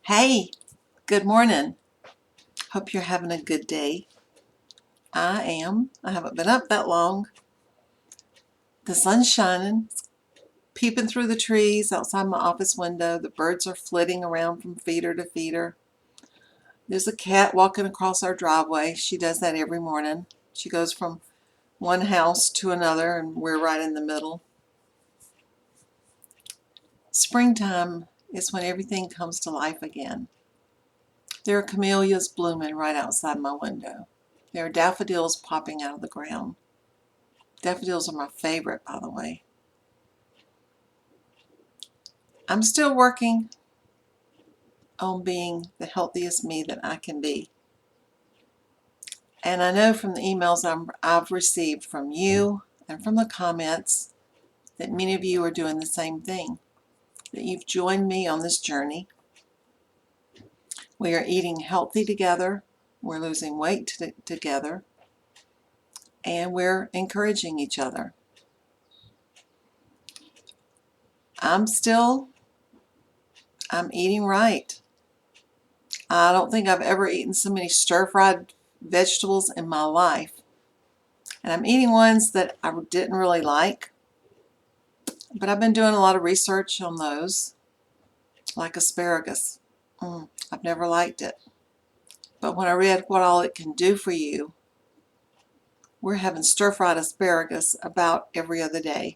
Hey, good morning. Hope you're having a good day. I am. I haven't been up that long. The sun's shining, peeping through the trees outside my office window. The birds are flitting around from feeder to feeder. There's a cat walking across our driveway. She does that every morning. She goes from one house to another, and we're right in the middle. Springtime is when everything comes to life again. There are camellias blooming right outside my window. There are daffodils popping out of the ground. Daffodils are my favorite, by the way. I'm still working on being the healthiest me that I can be. And I know from the emails I've received from you and from the comments that many of you are doing the same thing, that you've joined me on this journey. We are eating healthy together, we're losing weight together, and we're encouraging each other. I'm eating right. I don't think I've ever eaten so many stir-fried vegetables in my life. And I'm eating ones that I didn't really like, but I've been doing a lot of research on those, like asparagus. I've never liked it. But when I read what all it can do for you, we're having stir-fried asparagus about every other day.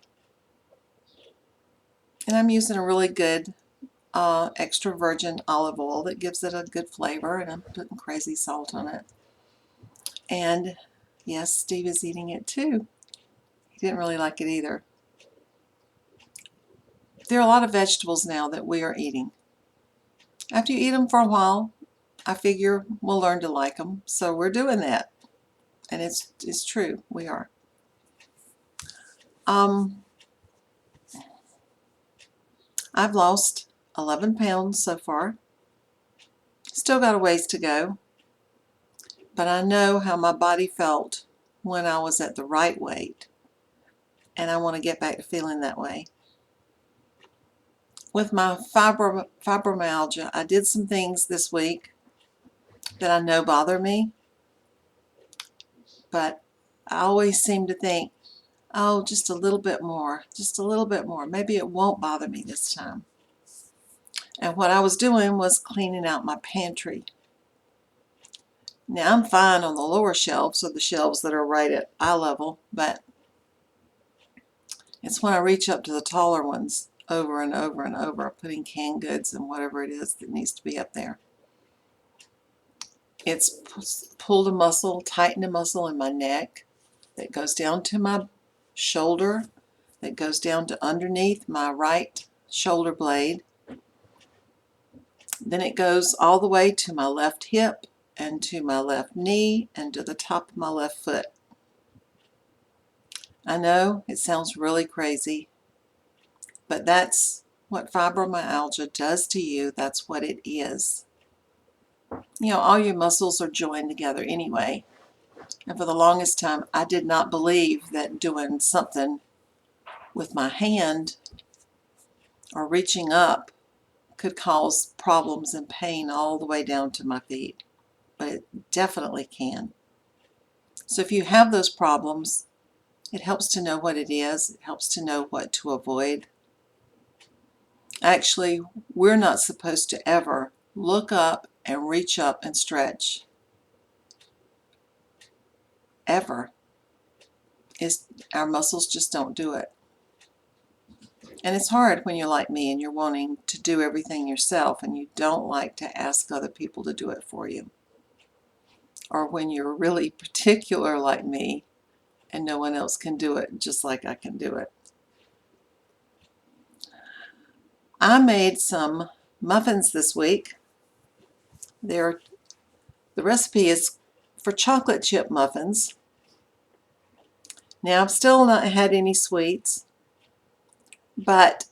And I'm using a really good extra virgin olive oil that gives it a good flavor, and I'm putting crazy salt on it. And yes, Steve is eating it too. He didn't really like it either. There are a lot of vegetables now that we are eating. After you eat them for a while, I figure we'll learn to like them. So we're doing that. And it's true. We are. I've lost 11 pounds so far. Still got a ways to go. But I know how my body felt when I was at the right weight. And I want to get back to feeling that way. With my fibromyalgia, I did some things this week that I know bother me. But I always seem to think, oh, just a little bit more, just a little bit more. Maybe it won't bother me this time. And what I was doing was cleaning out my pantry. Now I'm fine on the lower shelves, or the shelves that are right at eye level, but it's when I reach up to the taller ones over and over and over, putting canned goods and whatever it is that needs to be up there. It's pulled a muscle, tightened a muscle in my neck that goes down to my shoulder, that goes down to underneath my right shoulder blade. Then it goes all the way to my left hip and to my left knee and to the top of my left foot. I know it sounds really crazy, but that's what fibromyalgia does to you. That's what it is. You know, all your muscles are joined together anyway. And for the longest time, I did not believe that doing something with my hand or reaching up could cause problems and pain all the way down to my feet. But it definitely can. So if you have those problems, it helps to know what it is. It helps to know what to avoid. Actually, we're not supposed to ever look up and reach up and stretch. Ever. Our muscles just don't do it. And it's hard when you're like me and you're wanting to do everything yourself and you don't like to ask other people to do it for you. Or when you're really particular like me and no one else can do it just like I can do it. I made some muffins this week. The recipe is for chocolate chip muffins. Now I've still not had any sweets, but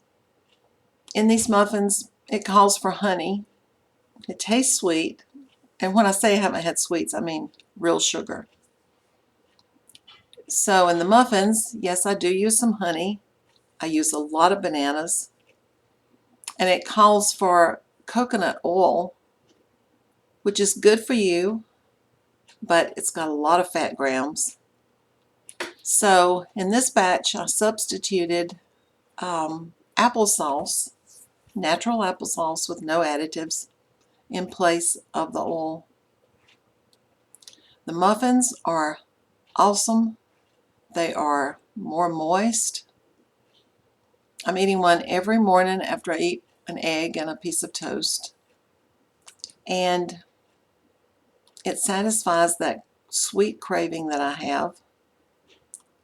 in these muffins it calls for honey. It tastes sweet, and when I say I haven't had sweets, I mean real sugar. So in the muffins, yes, I do use some honey. I use a lot of bananas, and it calls for coconut oil, which is good for you, but it's got a lot of fat grams. So in this batch, I substituted applesauce, natural applesauce with no additives, in place of the oil. The muffins are awesome. They are more moist. I'm eating one every morning after I eat an egg and a piece of toast. And it satisfies that sweet craving that I have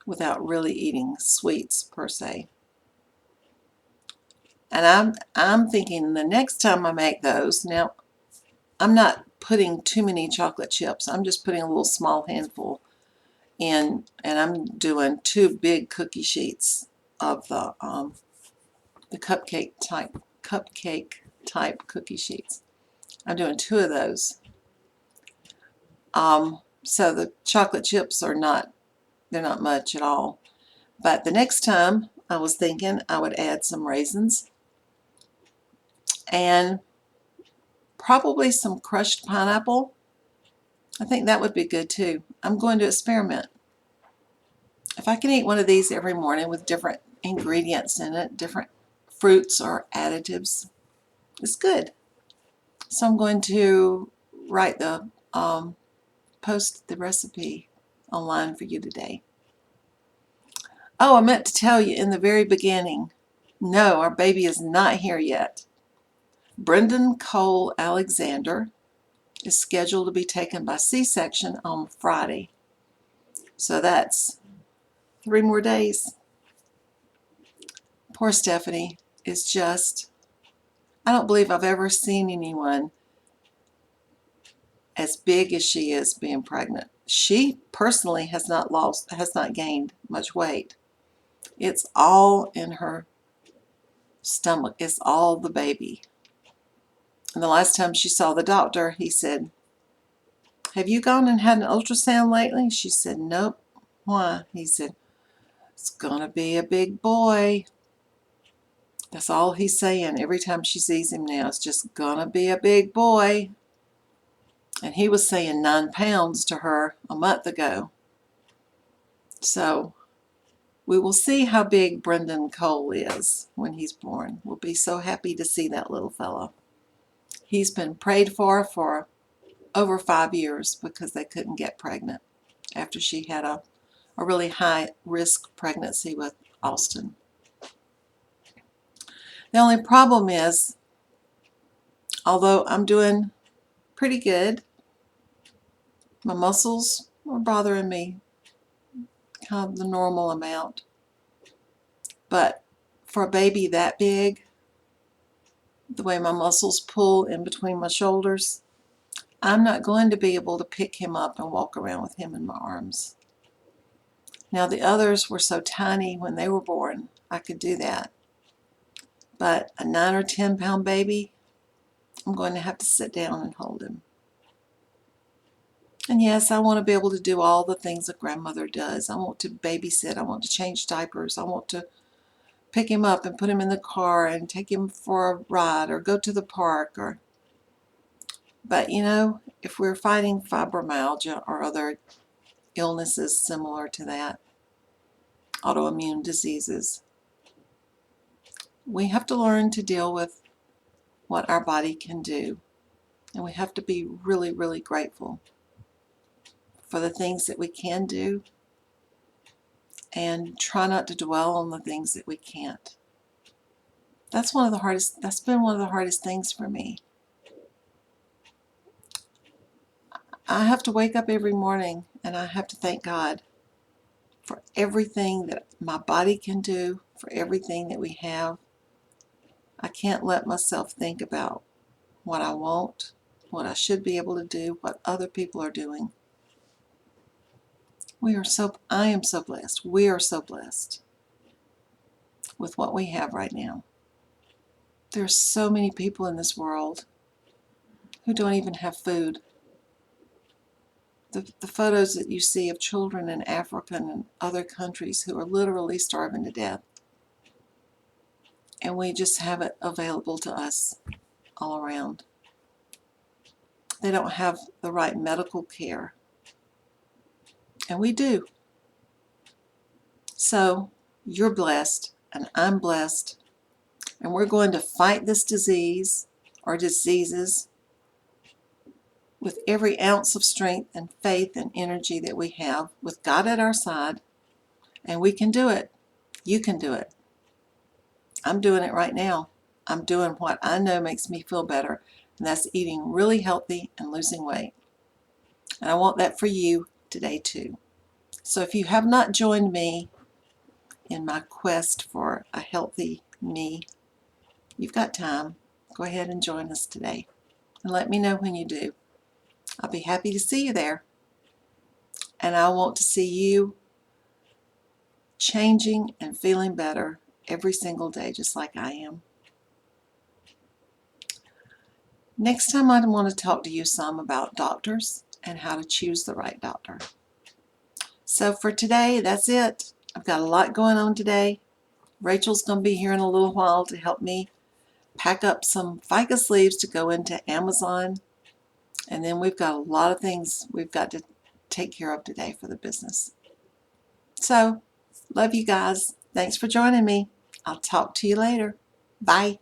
without really eating sweets per se. And I'm thinking the next time I make those, now I'm not putting too many chocolate chips. I'm just putting a little small handful in, and I'm doing 2 big cookie sheets of the cupcake type cookie sheets. I'm doing 2 of those. So the chocolate chips are not, they're not much at all. But the next time I was thinking I would add some raisins and probably some crushed pineapple. I think that would be good too. I'm going to experiment. If I can eat one of these every morning with different ingredients in it, different fruits or additives, it's good. So I'm going to write the post the recipe online for you today. Oh, I meant to tell you in the very beginning, no, our baby is not here yet. Brendan Cole Alexander is scheduled to be taken by C-section on Friday. So that's 3 more days. Poor Stephanie is just, I don't believe I've ever seen anyone as big as she is being pregnant. She personally has not gained much weight. It's all in her stomach. It's all the baby. And the last time she saw the doctor, he said, "Have you gone and had an ultrasound lately?" She said, "Nope." "Why?" He said, "It's gonna be a big boy." That's all he's saying every time she sees him now. It's just gonna be a big boy. And he was saying 9 pounds to her a month ago. So we will see how big Brendan Cole is when he's born. We'll be so happy to see that little fella. He's been prayed for over 5 years because they couldn't get pregnant after she had a really high risk pregnancy with Austin. The only problem is, although I'm doing pretty good, my muscles are bothering me kind of the normal amount. But for a baby that big, the way my muscles pull in between my shoulders, I'm not going to be able to pick him up and walk around with him in my arms. Now the others were so tiny when they were born, I could do that. But a 9 or 10 pound baby, I'm going to have to sit down and hold him. And yes, I want to be able to do all the things a grandmother does. I want to babysit. I want to change diapers. I want to pick him up and put him in the car and take him for a ride or go to the park. But you know, if we're fighting fibromyalgia or other illnesses similar to that, autoimmune diseases, we have to learn to deal with what our body can do. And we have to be really, really grateful for the things that we can do and try not to dwell on the things that we can't. That's been one of the hardest things for me. I have to wake up every morning and I have to thank God for everything that my body can do, for everything that we have. I can't let myself think about what I want, what I should be able to do, what other people are doing. I am so blessed. We are so blessed with what we have right now. There's so many people in this world who don't even have food. The photos that you see of children in Africa and other countries who are literally starving to death. And we just have it available to us all around. They don't have the right medical care. And we do. So you're blessed and I'm blessed. And we're going to fight this disease or diseases with every ounce of strength and faith and energy that we have, with God at our side. And we can do it. You can do it. I'm doing it right now. I'm doing what I know makes me feel better, and that's eating really healthy and losing weight. And I want that for you today too. So if you have not joined me in my quest for a healthy me, you've got time. Go ahead and join us today. And let me know when you do. I'll be happy to see you there. And I want to see you changing and feeling better every single day, just like I am. Next time I want to talk to you some about doctors and how to choose the right doctor. So for today, that's it. I've got a lot going on today. Rachel's going to be here in a little while to help me pack up some FICA sleeves to go into Amazon. And then we've got a lot of things we've got to take care of today for the business. So, love you guys. Thanks for joining me. I'll talk to you later. Bye.